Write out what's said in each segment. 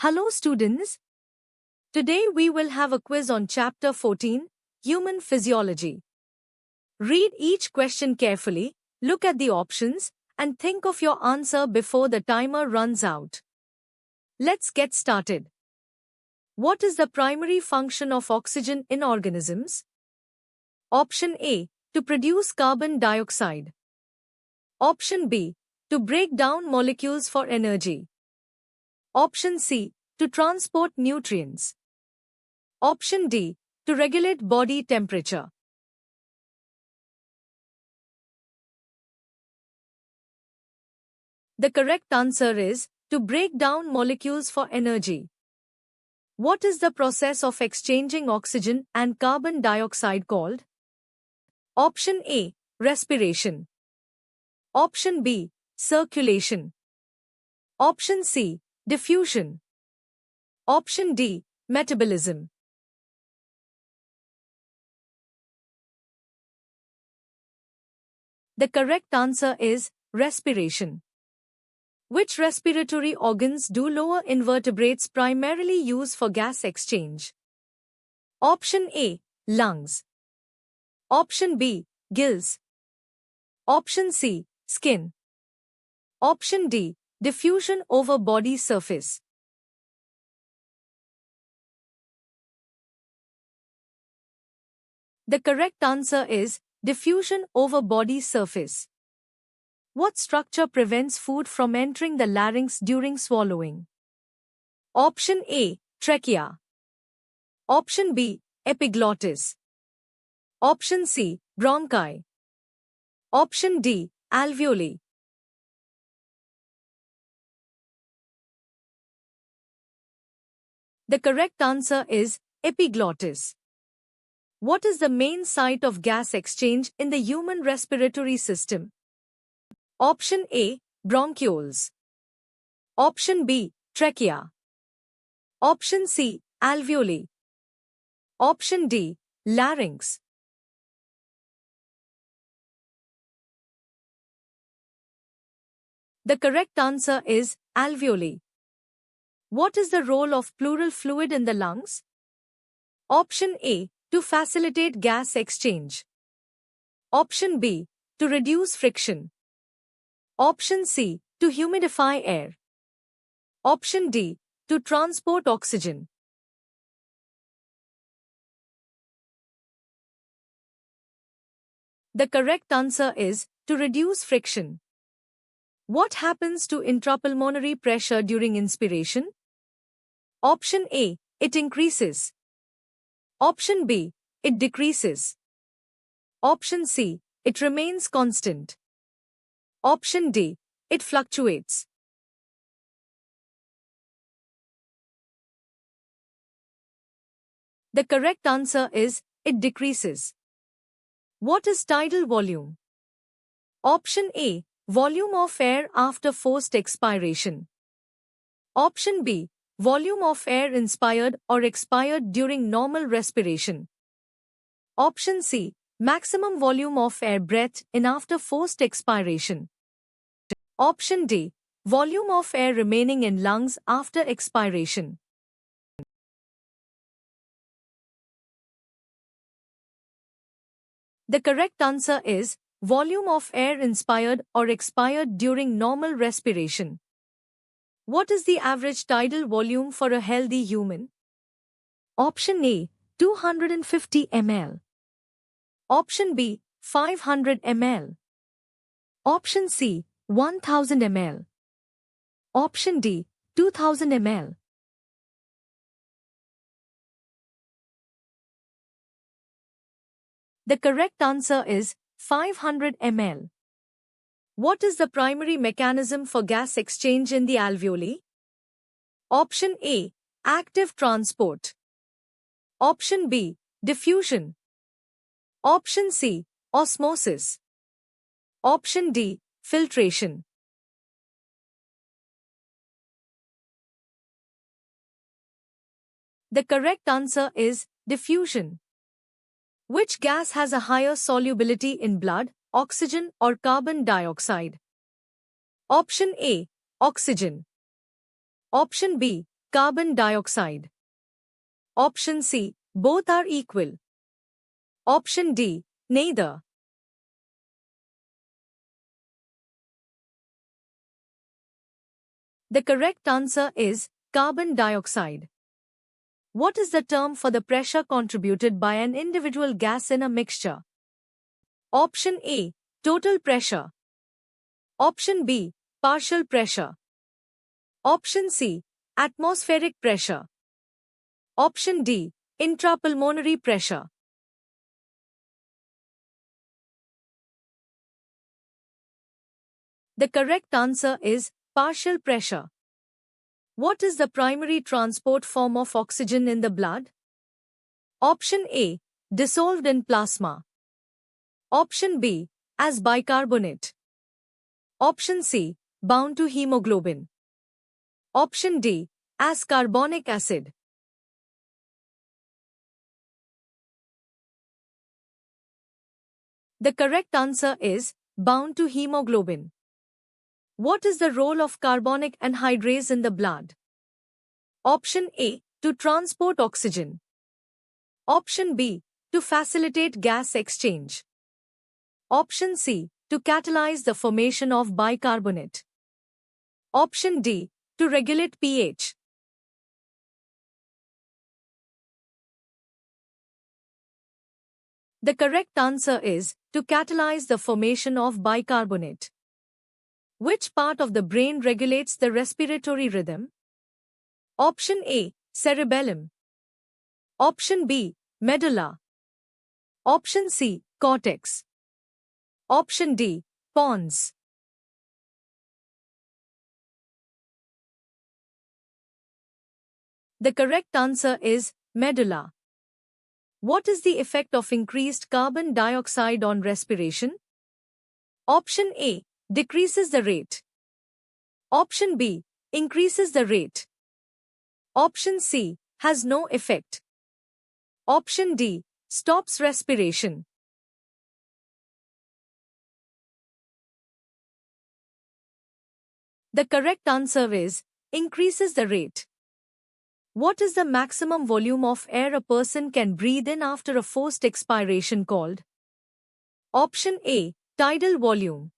Hello students. Today we will have a quiz on Chapter 14, Human Physiology. Read each question carefully, look at the options, and think of your answer before the timer runs out. Let's get started. What is the primary function of oxygen in organisms? Option A. To produce carbon dioxide. Option B. To break down molecules for energy. Option C. To transport nutrients. Option D. To regulate body temperature. The correct answer is to break down molecules for energy. What is the process of exchanging oxygen and carbon dioxide called? Option A. Respiration. Option B. Circulation. Option C. Diffusion. Option D. Metabolism. The correct answer is respiration. Which respiratory organs do lower invertebrates primarily use for gas exchange? Option A. Lungs. Option B. Gills. Option C. Skin. Option D. Diffusion over body surface. The correct answer is diffusion over body surface. What structure prevents food from entering the larynx during swallowing? Option A. Trachea. Option B. Epiglottis. Option C. Bronchi. Option D. Alveoli. The correct answer is epiglottis. What is the main site of gas exchange in the human respiratory system? Option A. Bronchioles. Option B. Trachea. Option C. Alveoli. Option D. Larynx. The correct answer is alveoli. What is the role of pleural fluid in the lungs? Option A. To facilitate gas exchange. Option B. To reduce friction. Option C. To humidify air. Option D. To transport oxygen. The correct answer is to reduce friction. What happens to intrapulmonary pressure during inspiration? Option A. It increases. Option B. It decreases. Option C. It remains constant. Option D. It fluctuates. The correct answer is it decreases. What is tidal volume? Option A. Volume of air after forced expiration. Option B. Volume of air inspired or expired during normal respiration. Option C. Maximum volume of air breathed in after forced expiration. Option D. Volume of air remaining in lungs after expiration. The correct answer is volume of air inspired or expired during normal respiration. What is the average tidal volume for a healthy human? Option A. 250 ml. Option B. 500 ml. Option C. 1000 ml. Option D. 2000 ml. The correct answer is 500 ml. What is the primary mechanism for gas exchange in the alveoli? Option A. Active transport. Option B. Diffusion. Option C. Osmosis. Option D. Filtration. The correct answer is diffusion. Which gas has a higher solubility in blood, oxygen or carbon dioxide? Option A. Oxygen. Option B. carbon dioxide. Option C, both are equal. Option D, neither. The correct answer is carbon dioxide. What is the term for the pressure contributed by an individual gas in a mixture? Option A, total pressure. Option B, partial pressure. Option C, atmospheric pressure. Option D, intrapulmonary pressure. The correct answer is partial pressure. What is the primary transport form of oxygen in the blood? Option A, dissolved in plasma. Option B, as bicarbonate. Option C, bound to hemoglobin. Option D, as carbonic acid. The correct answer is bound to hemoglobin. What is the role of carbonic anhydrase in the blood? Option A, to transport oxygen. Option B, to facilitate gas exchange. Option C, to catalyze the formation of bicarbonate. Option D, to regulate pH. The correct answer is to catalyze the formation of bicarbonate. Which part of the brain regulates the respiratory rhythm? Option A, cerebellum. Option B, medulla. Option C, cortex. Option D, pons. The correct answer is medulla. What is the effect of increased carbon dioxide on respiration? Option A, decreases the rate. Option B, increases the rate. Option C, has no effect. Option D, stops respiration. The correct answer is increases the rate. What is the maximum volume of air a person can breathe in after a forced expiration called? Option A, tidal volume.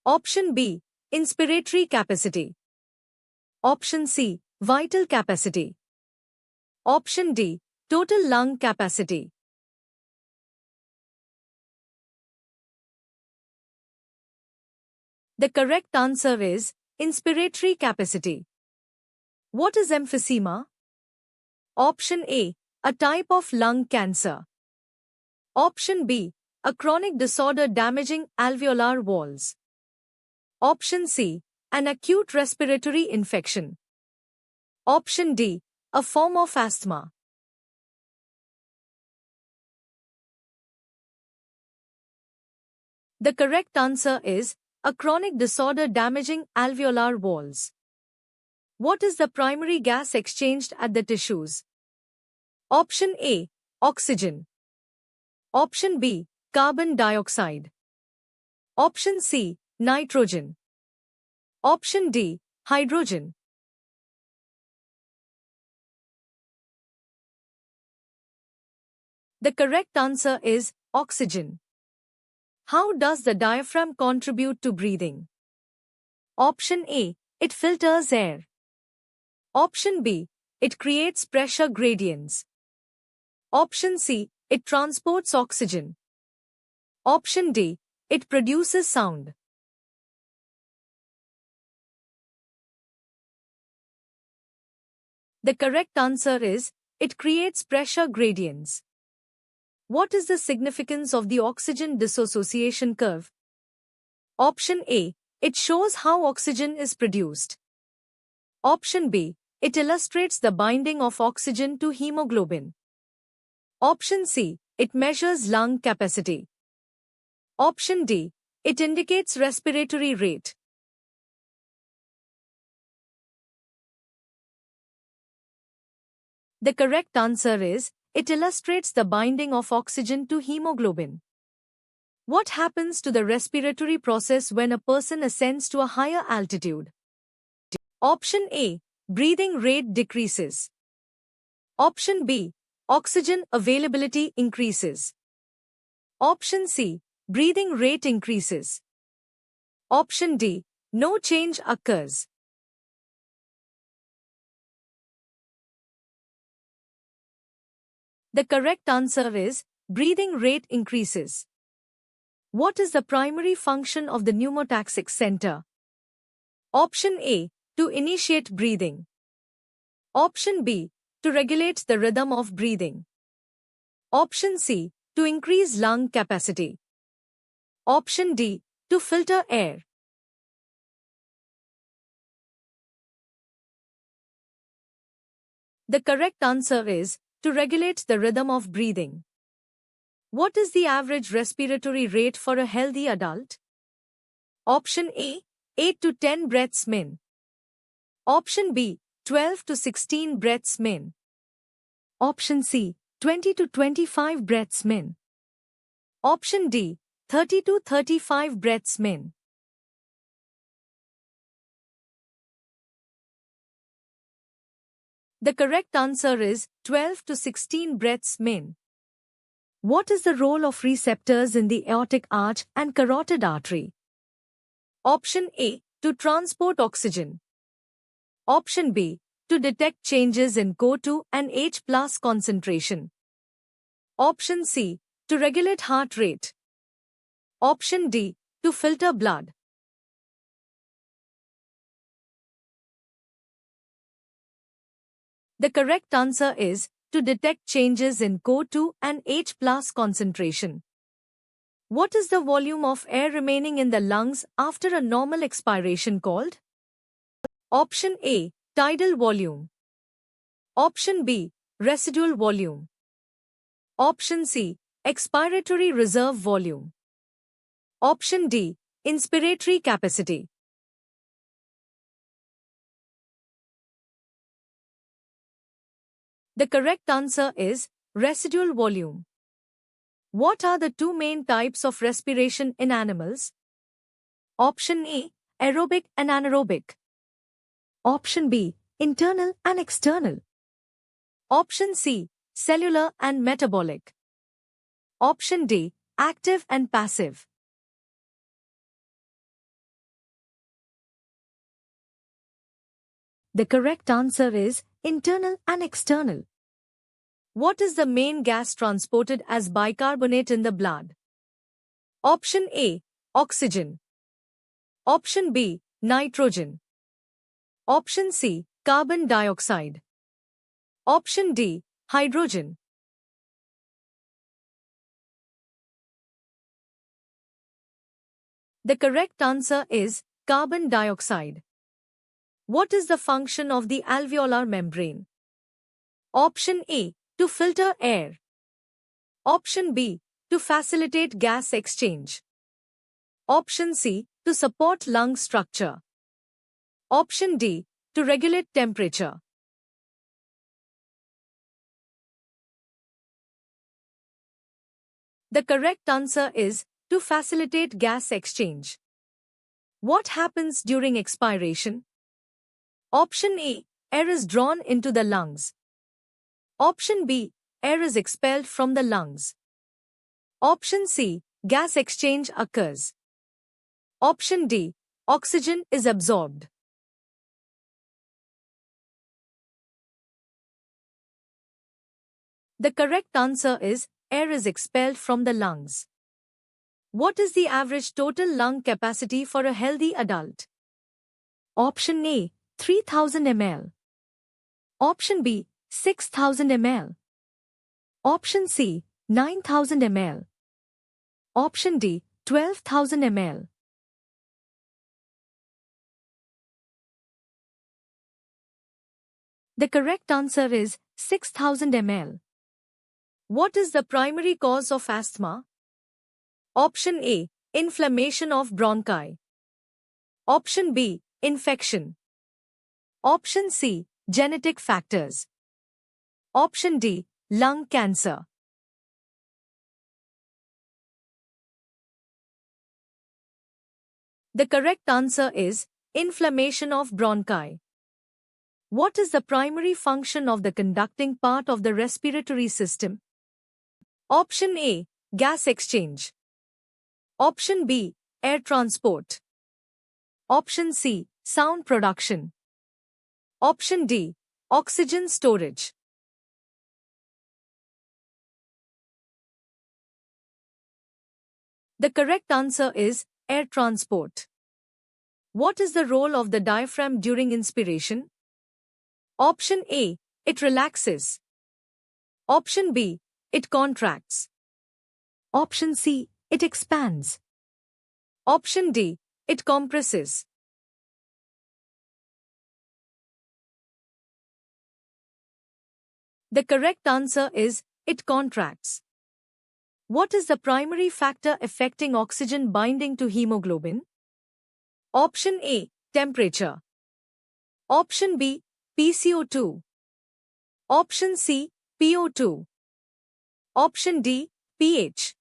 Option B, inspiratory capacity. Option C, vital capacity. Option D, total lung capacity. The correct answer is inspiratory capacity. What is emphysema? Option A, a type of lung cancer. Option B, a chronic disorder damaging alveolar walls. Option C, an acute respiratory infection. Option D, a form of asthma. The correct answer is a chronic disorder damaging alveolar walls. What is the primary gas exchanged at the tissues? Option A, oxygen. Option B, carbon dioxide. Option C, nitrogen. Option D, hydrogen. The correct answer is oxygen. How does the diaphragm contribute to breathing? Option A, it filters air. Option B, it creates pressure gradients. Option C, it transports oxygen. Option D, it produces sound. The correct answer is, it creates pressure gradients. What is the significance of the oxygen dissociation curve? Option A, it shows how oxygen is produced. Option B, it illustrates the binding of oxygen to hemoglobin. Option C, it measures lung capacity. Option D, it indicates respiratory rate. The correct answer is, it illustrates the binding of oxygen to hemoglobin. What happens to the respiratory process when a person ascends to a higher altitude? Option A, breathing rate decreases. Option B, oxygen availability increases. Option C, breathing rate increases. Option D, no change occurs. The correct answer is breathing rate increases. What is the primary function of the pneumotaxic center? Option A, to initiate breathing. Option B, to regulate the rhythm of breathing. Option C, to increase lung capacity. Option D, to filter air. The correct answer is to regulate the rhythm of breathing. What is the average respiratory rate for a healthy adult? Option A, 8 to 10 breaths min. Option B, 12 to 16 breaths min. Option C, 20 to 25 breaths min. Option D, 30 to 35 breaths min. The correct answer is 12 to 16 breaths min. What is the role of receptors in the aortic arch and carotid artery? Option A, to transport oxygen. Option B, to detect changes in CO2 and H+ concentration. Option C, to regulate heart rate. Option D, to filter blood. The correct answer is to detect changes in CO2 and H+ concentration. What is the volume of air remaining in the lungs after a normal expiration called? Option A, tidal volume. Option B, residual volume. Option C, expiratory reserve volume. Option D, inspiratory capacity. The correct answer is residual volume. What are the two main types of respiration in animals? Option A, aerobic and anaerobic. Option B, internal and external. Option C, cellular and metabolic. Option D, active and passive. The correct answer is internal and external. What is the main gas transported as bicarbonate in the blood? Option A, oxygen. Option B, nitrogen. Option C, carbon dioxide. Option D, hydrogen. The correct answer is carbon dioxide. What is the function of the alveolar membrane? Option A, to filter air. Option B, to facilitate gas exchange. Option C, to support lung structure. Option D, to regulate temperature. The correct answer is to facilitate gas exchange. What happens during expiration? Option A, air is drawn into the lungs. Option B, air is expelled from the lungs. Option C, gas exchange occurs. Option D, oxygen is absorbed. The correct answer is air is expelled from the lungs. What is the average total lung capacity for a healthy adult? Option A, 3000 ml. Option B, 6000 ml. Option C, 9000 ml. Option D, 12,000 ml. The correct answer is 6000 ml. What is the primary cause of asthma? Option A, inflammation of bronchi. Option B, infection. Option C, genetic factors. Option D, lung cancer. The correct answer is inflammation of bronchi. What is the primary function of the conducting part of the respiratory system? Option A, gas exchange. Option B, air transport. Option C, sound production. Option D, oxygen storage. The correct answer is air transport. What is the role of the diaphragm during inspiration? Option A, it relaxes. Option B, it contracts. Option C, it expands. Option D, it compresses. The correct answer is it contracts. What is the primary factor affecting oxygen binding to hemoglobin? Option A, temperature. Option B, PCO2. Option C, PO2. Option D, pH.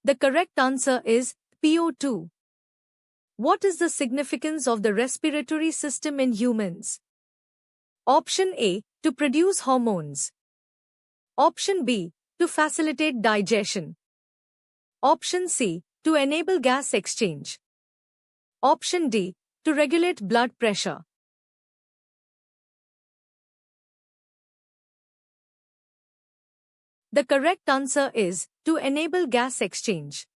The correct answer is PO2. What is the significance of the respiratory system in humans? Option A, to produce hormones. Option B, to facilitate digestion. Option C, to enable gas exchange. Option D, to regulate blood pressure. The correct answer is to enable gas exchange.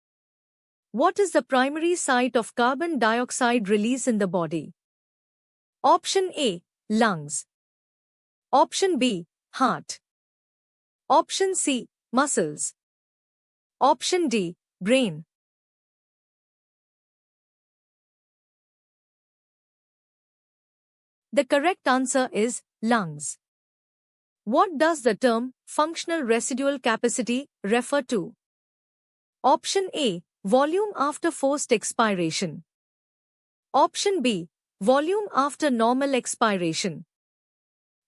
What is the primary site of carbon dioxide release in the body? Option A, lungs. Option B, heart. Option C, muscles. Option D, brain. The correct answer is lungs. What does the term functional residual capacity refer to? Option A, volume after forced expiration. Option B, volume after normal expiration.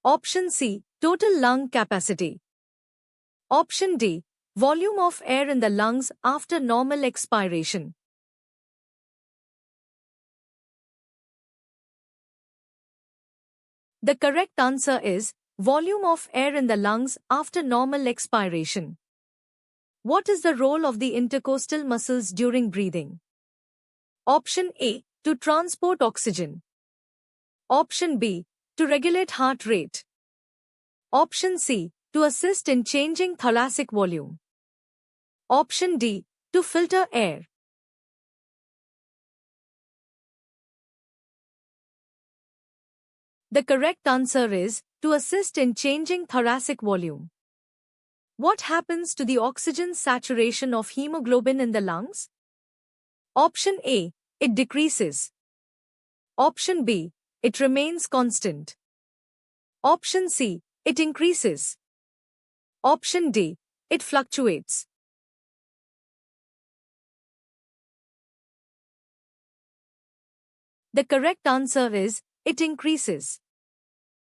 Option C, total lung capacity. Option D, volume of air in the lungs after normal expiration. The correct answer is volume of air in the lungs after normal expiration. What is the role of the intercostal muscles during breathing? Option A, to transport oxygen. Option B, to regulate heart rate. Option C, to assist in changing thoracic volume. Option D, to filter air. The correct answer is to assist in changing thoracic volume. What happens to the oxygen saturation of hemoglobin in the lungs? Option A, it decreases. Option B, it remains constant. Option C, it increases. Option D, it fluctuates. The correct answer is it increases.